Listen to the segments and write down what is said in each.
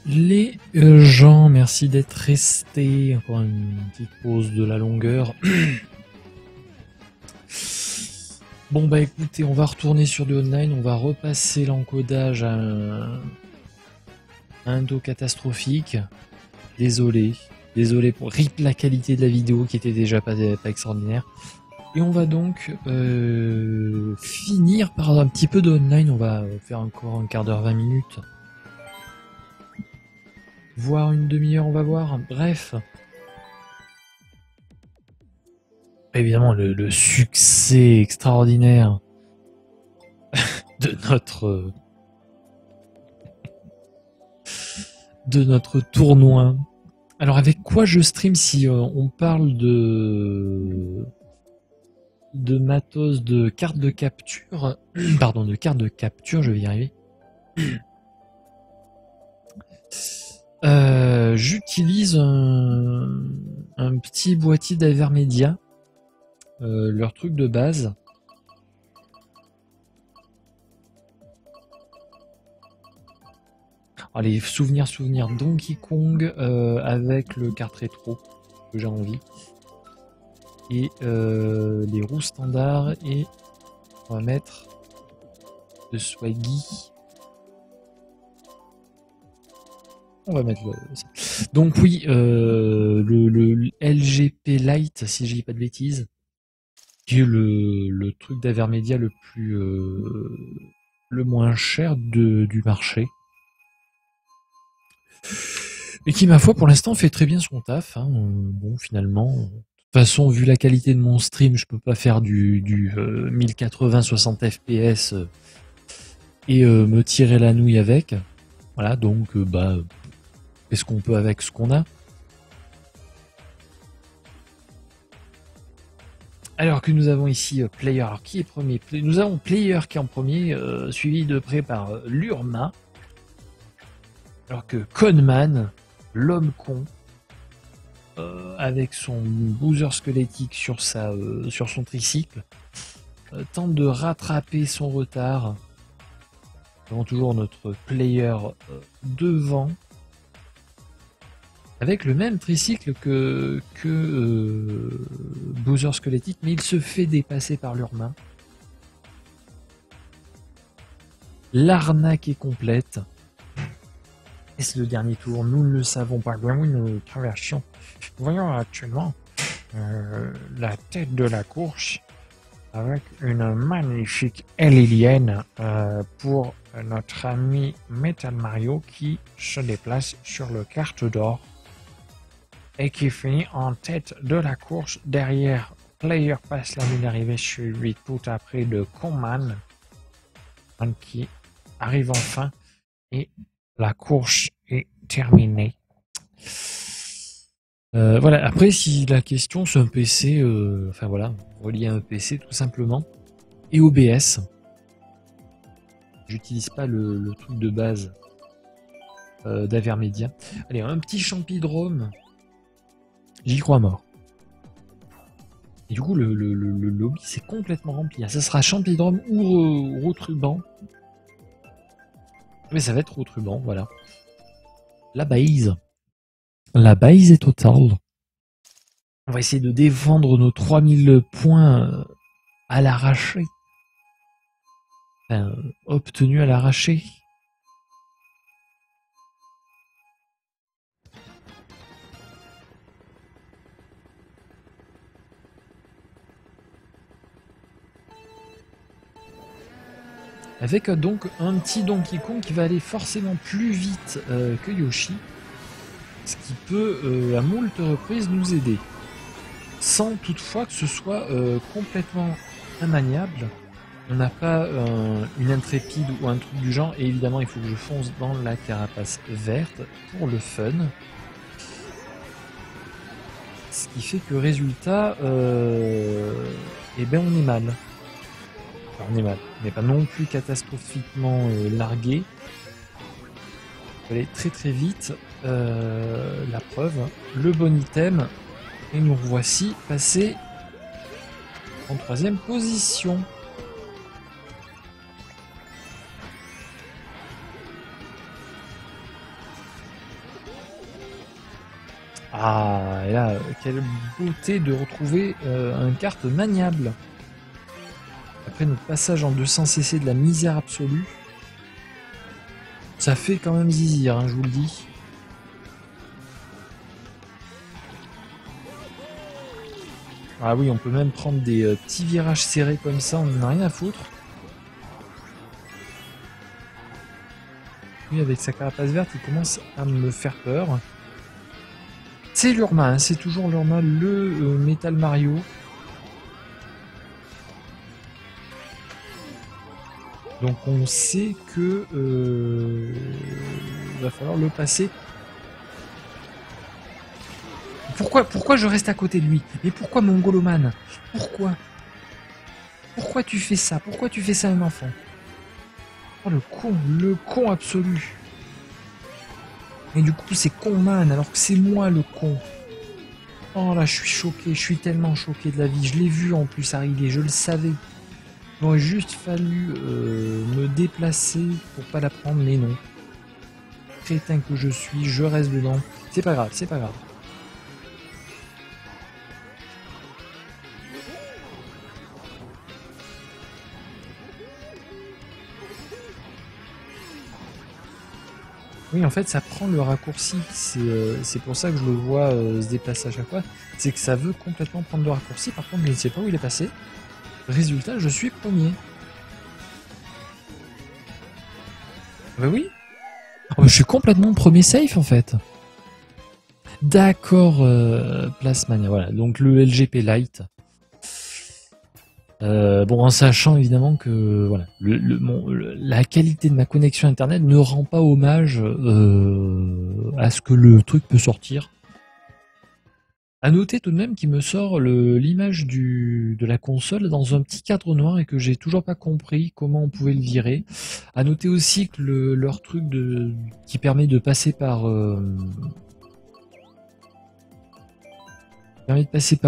Les gens, merci d'être restés. Encore une petite pause de la longueur. Bon bah écoutez, on va retourner sur du online, on va repasser l'encodage à un dos catastrophique. Désolé pour rip la qualité de la vidéo qui était déjà pas extraordinaire. Et on va donc finir par un petit peu de online, on va faire encore un quart d'heure, 20 minutes. Voire une demi-heure, on va voir. Bref. Évidemment, le succès extraordinaire de notre tournoi. Alors, avec quoi je stream si on parle de matos de carte de capture? Pardon, de carte de capture, je vais y arriver. J'utilise un petit boîtier d'Avermedia, leur truc de base. Allez, souvenir Donkey Kong avec le carte rétro que j'ai envie. Et les roues standards, et on va mettre le Swaggy. On va mettre ça. Donc oui, le LGP Lite, si je dis pas de bêtises, qui est le truc d'Avermedia le moins cher du marché. Et qui, ma foi, pour l'instant, fait très bien son taf. Hein. Bon, finalement, de toute façon, vu la qualité de mon stream, je peux pas faire du 1080 60 fps et me tirer la nouille avec. Voilà, donc, qu'est-ce qu'on peut avec ce qu'on a? Alors que nous avons ici Player. Alors, qui est premier? Nous avons Player qui est en premier, suivi de près par Lurma. Alors que Conman, l'homme con, avec son boozer squelettique sur son tricycle, tente de rattraper son retard. Nous avons toujours notre Player devant, avec le même tricycle que boozer squelettique, mais il se fait dépasser par l'Urmain. L'arnaque est complète. Est-ce le dernier tour? Nous ne le savons pas. Bien oui, nous traversions. Voyons actuellement la tête de la course avec une magnifique alien pour notre ami Metal Mario qui se déplace sur le carte d'or et qui finit en tête de la course. Derrière, Player passe la ligne d'arrivée, suivi tout après de Conman qui arrive enfin et la course est terminée. Voilà. Après, si la question c'est un PC, enfin voilà, relié à un PC tout simplement, et OBS, j'utilise pas le truc de base d'Avermedia. Allez, un petit champidrome, j'y crois mort. Et du coup, le lobby c'est complètement rempli. Ça sera champidrome ou Route-Ruban. Mais ça va être Route-Ruban, voilà. La base est totale. On va essayer de défendre nos 3000 points à l'arraché. Enfin, obtenus à l'arraché. Avec donc un petit Donkey Kong qui va aller forcément plus vite que Yoshi, ce qui peut à moult reprises nous aider, sans toutefois que ce soit complètement immaniable. On n'a pas une intrépide ou un truc du genre, et évidemment il faut que je fonce dans la carapace verte pour le fun. Ce qui fait que résultat, eh ben on est mal. On n'est pas non plus catastrophiquement largué. Il faut aller très très vite. La preuve, le bon item, et nous revoici passés en 3e position. Ah, et là, quelle beauté de retrouver une carte maniable. Après notre passage en 200cc de la misère absolue, ça fait quand même zizir, hein, je vous le dis. Ah oui, on peut même prendre des petits virages serrés comme ça, on n'en a rien à foutre. Lui, avec sa carapace verte, il commence à me faire peur. C'est Lurma, hein, c'est toujours Lurma, le Metal Mario. Donc on sait que va falloir le passer. Pourquoi je reste à côté de lui? Mais pourquoi Mongoloman? Pourquoi? Pourquoi tu fais ça? Pourquoi tu fais ça à un enfant? Oh le con absolu. Et du coup c'est Conman alors que c'est moi le con. Oh là je suis choqué, je suis tellement choqué de la vie. Je l'ai vu en plus arriver, je le savais. Il aurait juste fallu me déplacer pour pas la prendre, mais non. Crétin que je suis, je reste dedans. C'est pas grave, c'est pas grave. Oui, en fait, ça prend le raccourci. C'est pour ça que je le vois se déplacer à chaque fois. C'est que ça veut complètement prendre le raccourci. Par contre, je ne sais pas où il est passé. Résultat, je suis premier. Bah oui. Oh, je suis complètement premier safe en fait. D'accord, Plasmania. Voilà, donc le LGP Lite. Bon, en sachant évidemment que voilà, la qualité de ma connexion internet ne rend pas hommage à ce que le truc peut sortir. À noter tout de même qu'il me sort l'image de la console dans un petit cadre noir et que j'ai toujours pas compris comment on pouvait le virer. À noter aussi que leur truc qui permet de passer par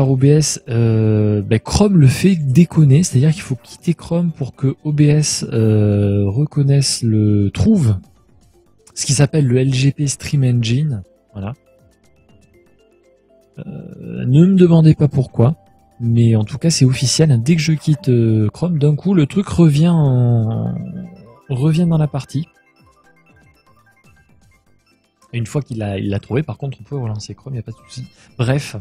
OBS, Chrome le fait déconner, c'est-à-dire qu'il faut quitter Chrome pour que OBS trouve ce qui s'appelle le LGP Stream Engine. Voilà. Ne me demandez pas pourquoi, mais en tout cas c'est officiel. Dès que je quitte Chrome, d'un coup le truc revient dans la partie. Et une fois qu'il l'a trouvé, par contre on peut relancer Chrome, il n'y a pas de souci. Bref.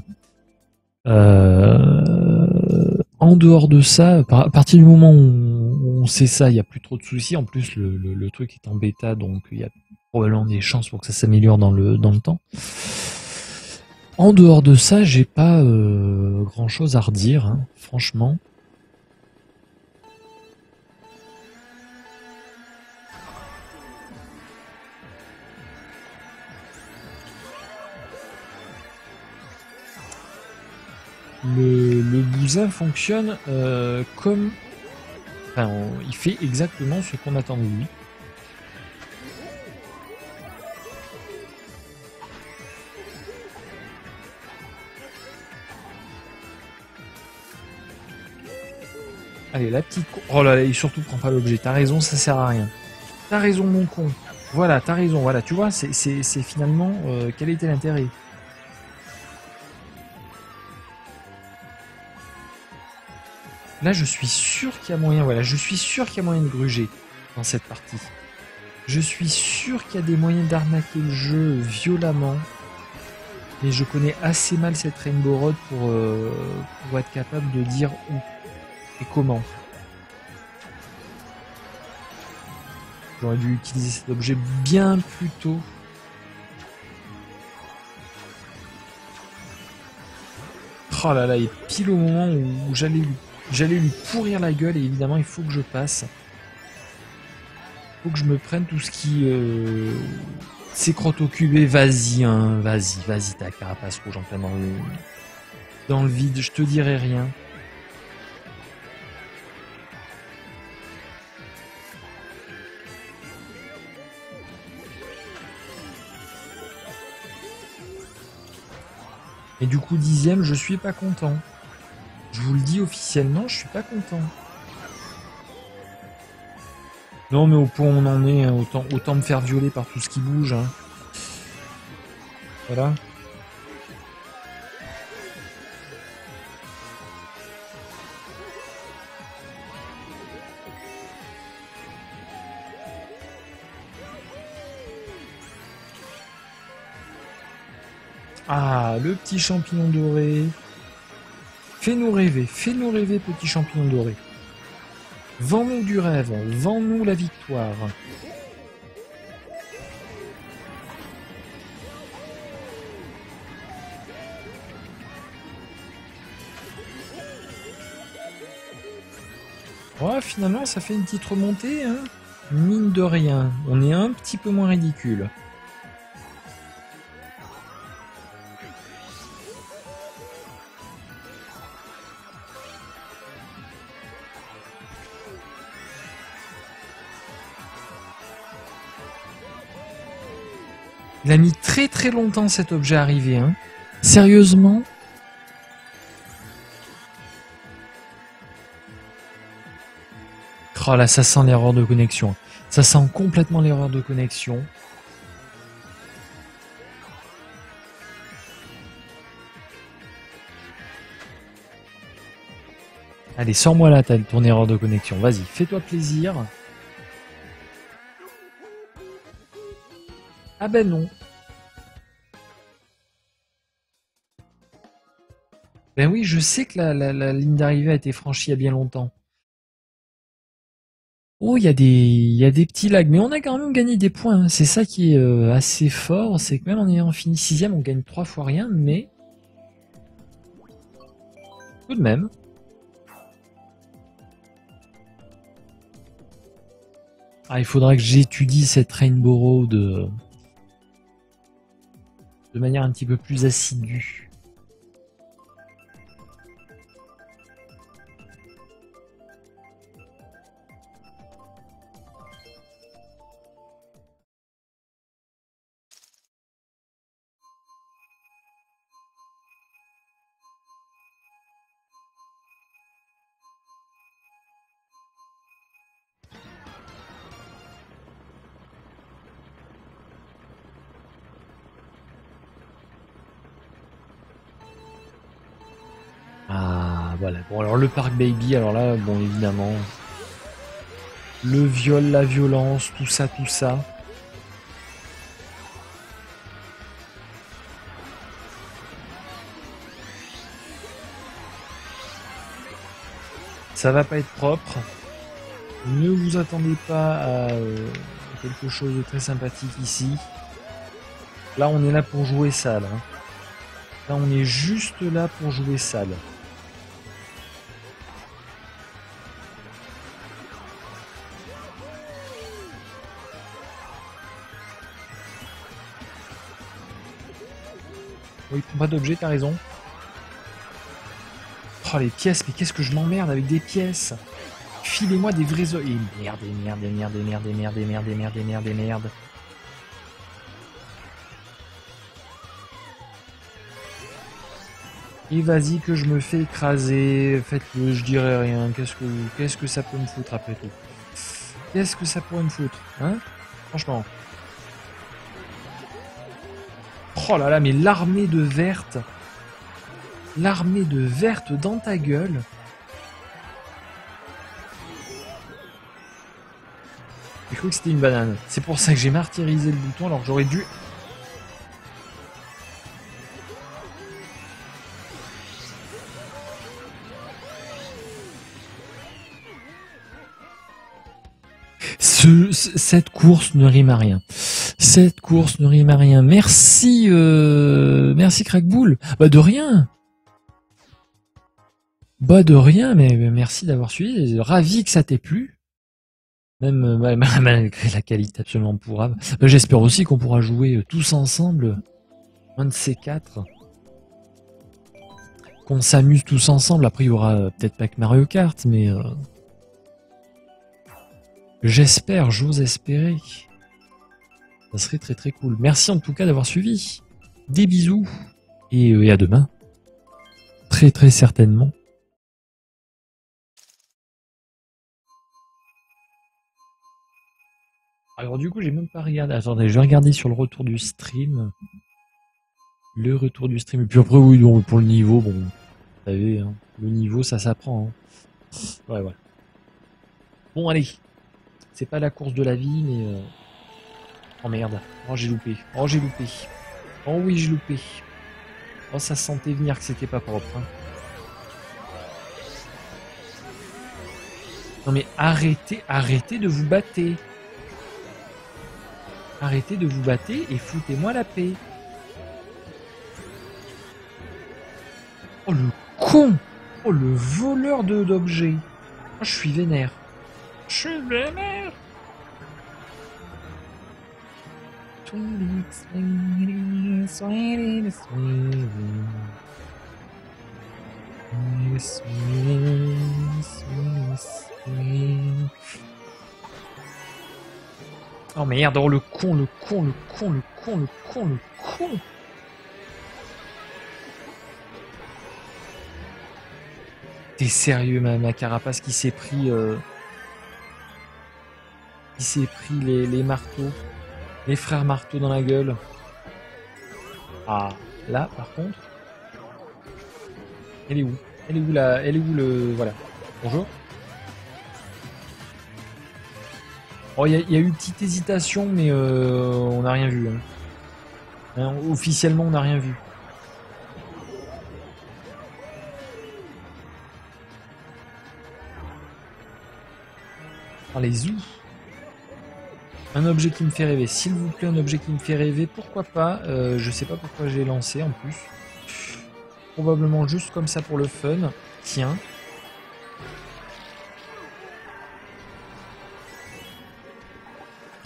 En dehors de ça, à partir du moment où on sait ça, il n'y a plus trop de soucis. En plus, le truc est en bêta, donc il y a probablement des chances pour que ça s'améliore dans le temps. En dehors de ça, j'ai pas grand chose à redire, hein, franchement. Le bousin fonctionne comme... Enfin, il fait exactement ce qu'on attend de lui. Allez, la petite... Oh là là, il surtout prend pas l'objet. T'as raison, ça sert à rien. T'as raison, mon con. Voilà, t'as raison. Voilà, tu vois, c'est finalement... quel était l'intérêt? Là, je suis sûr qu'il y a moyen, voilà, je suis sûr qu'il y a moyen de gruger dans cette partie. Je suis sûr qu'il y a des moyens d'arnaquer le jeu violemment. Mais je connais assez mal cette Rainbow Road pour être capable de dire où et comment. J'aurais dû utiliser cet objet bien plus tôt. Oh là là, et pile au moment où j'allais lui pourrir la gueule, et évidemment il faut que je passe. Il faut que je me prenne tout ce qui c'est crotte-au-cube. Vas-y, hein, vas-y, ta carapace rouge en plein dans le vide, je te dirai rien. Et du coup, 10e, je suis pas content. Je vous le dis officiellement, je suis pas content. Non, mais au point où on en est, hein, autant me faire violer par tout ce qui bouge. Hein. Voilà. Ah, le petit champignon doré. Fais-nous rêver, petit champignon doré. Vends-nous du rêve, vends-nous la victoire. Ouais, finalement, ça fait une petite remontée, hein. Mine de rien, on est un petit peu moins ridicule. Il a mis très très longtemps cet objet à arriver, hein. Sérieusement? Oh là, ça sent l'erreur de connexion. Ça sent complètement l'erreur de connexion. Allez, sors-moi là ton erreur de connexion. Vas-y, fais-toi plaisir. Ah ben non. Ben oui, je sais que la ligne d'arrivée a été franchie il y a bien longtemps. Oh, il y a des petits lags, mais on a quand même gagné des points, hein. C'est ça qui est assez fort, c'est que même en ayant fini 6ème, on gagne 3 fois rien, mais tout de même. Ah, il faudra que j'étudie cette Rainbow Road de manière un petit peu plus assidue. Ah, voilà. Bon, alors le Parc Baby, alors là, bon, évidemment, le viol, la violence, tout ça, tout ça. Ça va pas être propre. Ne vous attendez pas à quelque chose de très sympathique ici. Là, on est là pour jouer sale, hein. Là, on est juste là pour jouer sale. Oui, il prend pas d'objet, t'as raison. Oh, les pièces, mais qu'est-ce que je m'emmerde avec des pièces. Filez-moi des vrais œufs. Et merde, et merde, et merde, et merde, et merde, et merde, et merde, et merde, et merde. Et vas-y que je me fais écraser. Faites-le, je dirai rien. Qu'est-ce que ça peut me foutre après tout? Qu'est-ce que ça pourrait me foutre, hein? Franchement. Oh là là, mais l'armée de vertes. L'armée de vertes dans ta gueule. J'ai cru que c'était une banane. C'est pour ça que j'ai martyrisé le bouton alors que j'aurais dû... Cette course ne rime à rien. Cette course ne rime à rien. Merci, merci Crackbull. Bah de rien. Bah de rien, mais merci d'avoir suivi. Ravi que ça t'ait plu. Même malgré la qualité absolument pourrave. J'espère aussi qu'on pourra jouer tous ensemble. Un de ces quatre. Qu'on s'amuse tous ensemble. Après il y aura peut-être pas que Mario Kart, mais... j'espère, j'ose espérer. Ça serait très très cool. Merci en tout cas d'avoir suivi. Des bisous. Et à demain. Très très certainement. Alors du coup j'ai même pas regardé. Attendez, je vais regarder sur le retour du stream. Le retour du stream. Et puis après oui, donc, pour le niveau, bon, vous savez, hein, le niveau ça s'apprend. Hein. Ouais, ouais. Bon allez. C'est pas la course de la vie, mais... Oh merde. Oh j'ai loupé. Oh j'ai loupé. Oh oui j'ai loupé. Oh, ça se sentait venir que c'était pas propre. Hein. Non mais arrêtez de vous battre. Arrêtez de vous battre et foutez-moi la paix. Oh le con! Oh le voleur d'objets. Oh, je suis vénère. Je suis vénère. Oh merde, oh le con, le con, le con, le con, le con, le con. T'es sérieux, ma carapace qui s'est pris... Qui s'est pris les marteaux. Les frères marteaux dans la gueule. Ah, là, par contre... Elle est où? Elle est où la... Elle est où le... Voilà. Bonjour. Oh, il y a eu une petite hésitation, mais on n'a rien vu. Hein. Hein, officiellement, on n'a rien vu. Oh, les ouf. Un objet qui me fait rêver. S'il vous plaît, un objet qui me fait rêver. Pourquoi pas? Je sais pas pourquoi j'ai lancé en plus. Probablement juste comme ça pour le fun. Tiens.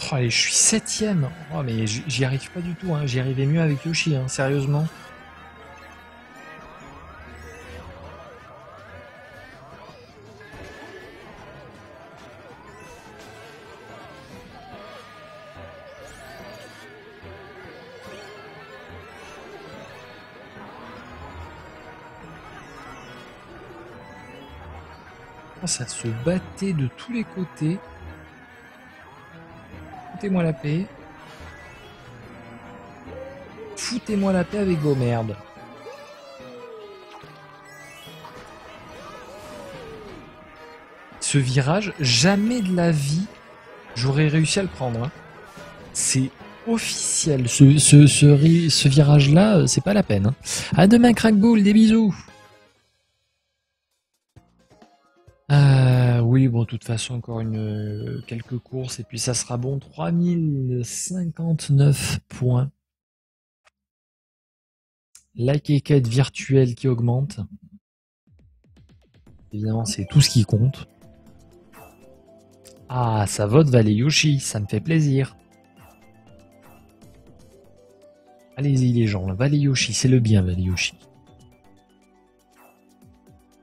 Oh, allez, je suis 7ème. Oh, mais j'y arrive pas du tout. Hein. J'y arrivais mieux avec Yoshi, hein, sérieusement. Oh, ça se battait de tous les côtés. Foutez-moi la paix. Foutez-moi la paix avec vos merdes. Ce virage, jamais de la vie, j'aurais réussi à le prendre. Hein. C'est officiel. Ce virage-là, c'est pas la peine. Hein. À demain, Crackbull, des bisous. Oui, bon, de toute façon, encore quelques courses et puis ça sera bon. 3059 points. La quéquette virtuelle qui augmente. Évidemment, c'est tout ce qui compte. Ah, ça vote Valley Yoshi, ça me fait plaisir. Allez-y les gens, Valley Yoshi, c'est le bien Valley Yoshi.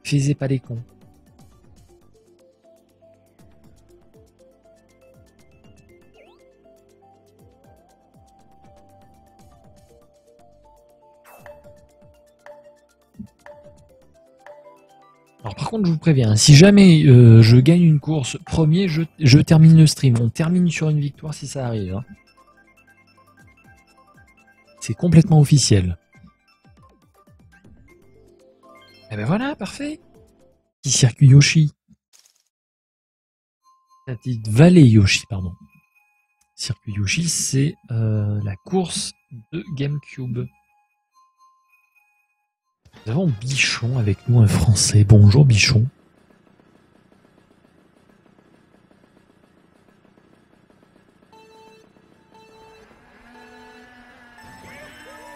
Faisez pas les cons. Alors par contre, je vous préviens, si jamais je gagne une course premier, je termine le stream. On termine sur une victoire si ça arrive. Hein. C'est complètement officiel. Et ben voilà, parfait. Petit circuit Yoshi. La petite vallée Yoshi, pardon. Circuit Yoshi, c'est la course de GameCube. Nous avons Bichon avec nous, un Français. Bonjour Bichon.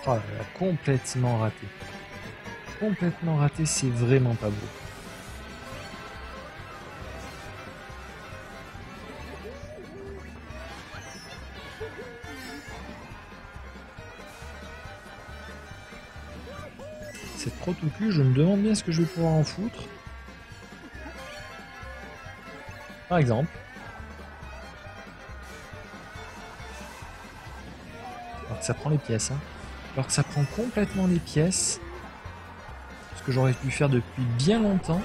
Oh là là, complètement raté. Complètement raté, c'est vraiment pas beau. Cette trop tout cul, je me demande bien ce que je vais pouvoir en foutre. Par exemple. Alors que ça prend les pièces. Hein. Alors que ça prend complètement les pièces. Ce que j'aurais pu faire depuis bien longtemps.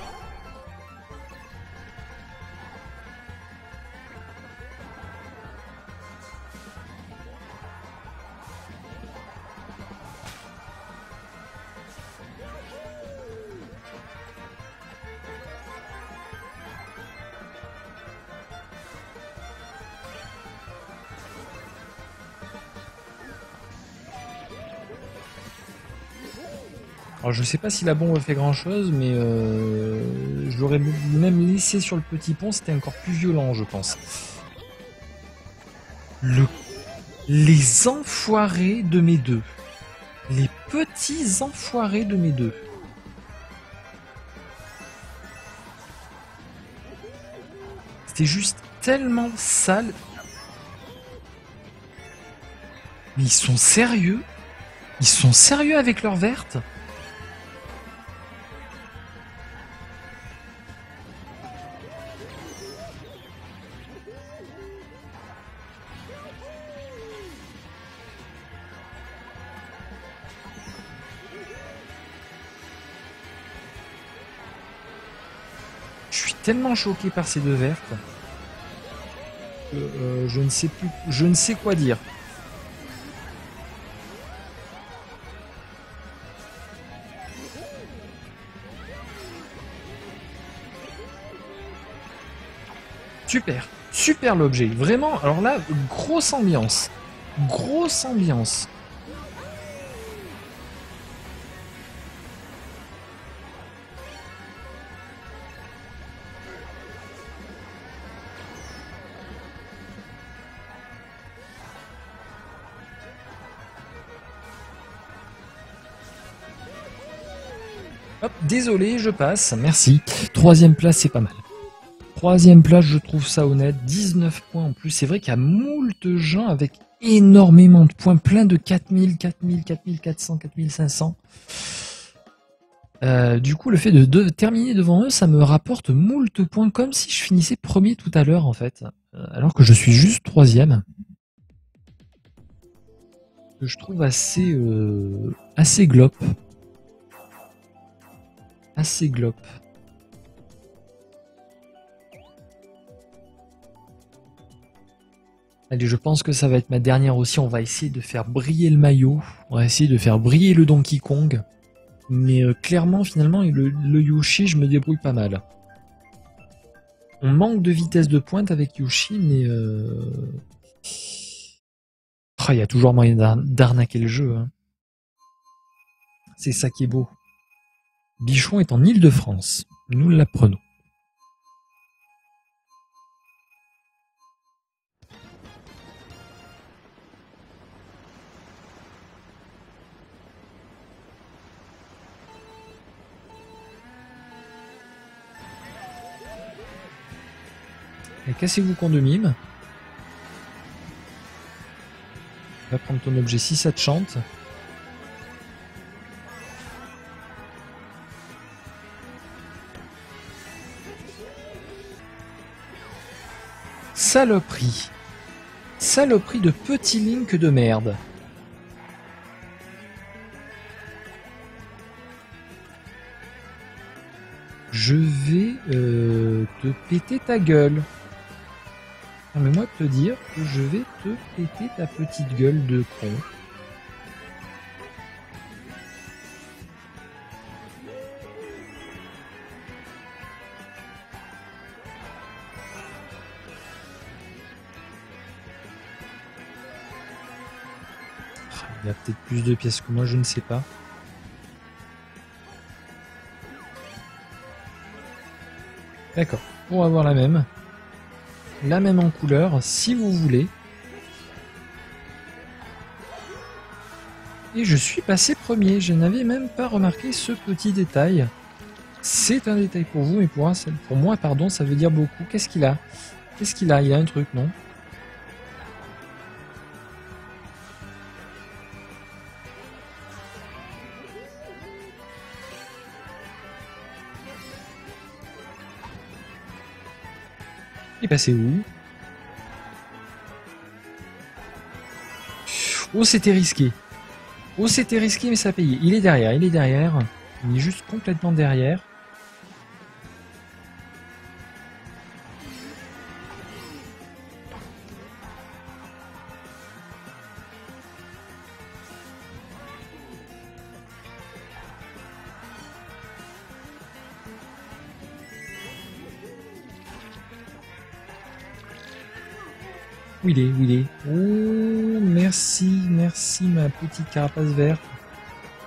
Alors je sais pas si la bombe fait grand chose, mais je l'aurais même laissé sur le petit pont, c'était encore plus violent, je pense. Les enfoirés de mes deux. Les petits enfoirés de mes deux. C'était juste tellement sale. Mais ils sont sérieux? Ils sont sérieux avec leur verte? Je suis tellement choqué par ces deux vertes que je ne sais plus, je ne sais quoi dire. Super, super l'objet, vraiment. Alors là, grosse ambiance, grosse ambiance. Hop, désolé, je passe, merci. Troisième place, c'est pas mal. Troisième place, je trouve ça honnête. 19 points en plus. C'est vrai qu'il y a moult gens avec énormément de points, plein de 4000, 4000, 4400, 4500. Du coup, le fait de terminer devant eux, ça me rapporte moult points, comme si je finissais premier tout à l'heure, en fait. Alors que je suis juste troisième. Que je trouve assez glop. Assez glop. Allez, je pense que ça va être ma dernière aussi. On va essayer de faire briller le maillot. On va essayer de faire briller le Donkey Kong. Mais clairement, finalement, le Yoshi, je me débrouille pas mal. On manque de vitesse de pointe avec Yoshi, mais... il y a toujours moyen d'arnaquer le jeu. Hein. C'est ça qui est beau. Bichon est en Île-de-France. Nous l'apprenons. Et cassez-vous con de mime. Va prendre ton objet si ça te chante. Saloperie. Saloperie de petit Link de merde. Je vais te péter ta gueule. Permets-moi de te dire que je vais te péter ta petite gueule de con. Il a peut-être plus de pièces que moi, je ne sais pas. D'accord, pour avoir la même en couleur, si vous voulez. Et je suis passé premier, je n'avais même pas remarqué ce petit détail. C'est un détail pour vous, mais pour moi, pardon, ça veut dire beaucoup. Qu'est-ce qu'il a? Qu'est-ce qu'il a? Il a un truc, non? Il est passé où? Oh, c'était risqué. Oh, c'était risqué, mais ça a payé. Il est derrière, il est derrière. Il est juste complètement derrière. Où il est? Où il est? Oh, merci, merci ma petite carapace verte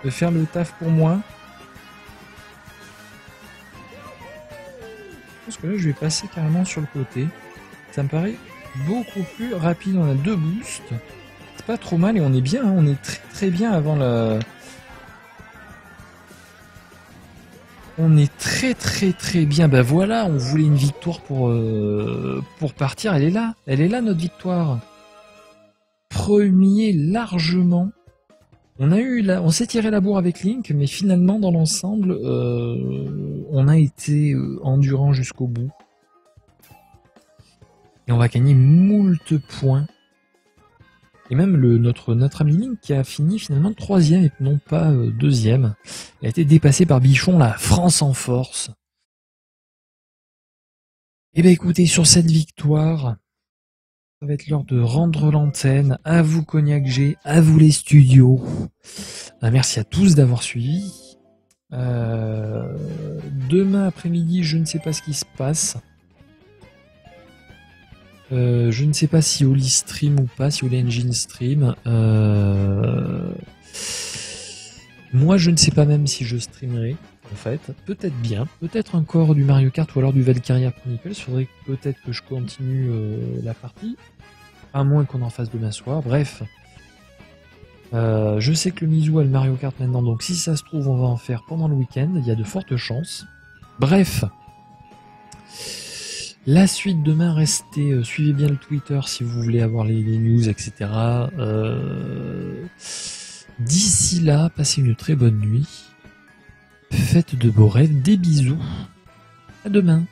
de faire le taf pour moi. pense que là, je vais passer carrément sur le côté. Ça me paraît beaucoup plus rapide. On a 2 boosts. C'est pas trop mal et on est bien. Hein. On est très très bien avant la... On est très très très bien. Bah voilà, on voulait une victoire pour partir. Elle est là. Elle est là, notre victoire. Premier largement. On s'est tiré la bourre avec Link, mais finalement, dans l'ensemble, on a été endurant jusqu'au bout. Et on va gagner moult points. Et même notre ami Link qui a fini finalement 3ème et non pas 2ème. Il a été dépassé par Bichon, la France en force. Et ben écoutez, sur cette victoire, ça va être l'heure de rendre l'antenne. À vous Cognac G, à vous les studios. Merci à tous d'avoir suivi. Demain après-midi, je ne sais pas ce qui se passe. Je ne sais pas si Oli stream ou pas, si Oli Engine stream. Moi, je ne sais pas même si je streamerai, en fait. Peut-être bien. Peut-être encore du Mario Kart ou alors du Valkyria Chronicles. Il faudrait peut-être que je continue la partie. À moins qu'on en fasse demain soir. Bref. Je sais que le Mizu a le Mario Kart maintenant. Donc si ça se trouve, on va en faire pendant le week-end. Il y a de fortes chances. Bref. La suite demain, restez, suivez bien le Twitter si vous voulez avoir les news, etc. D'ici là, passez une très bonne nuit. Faites de beaux rêves, des bisous. À demain.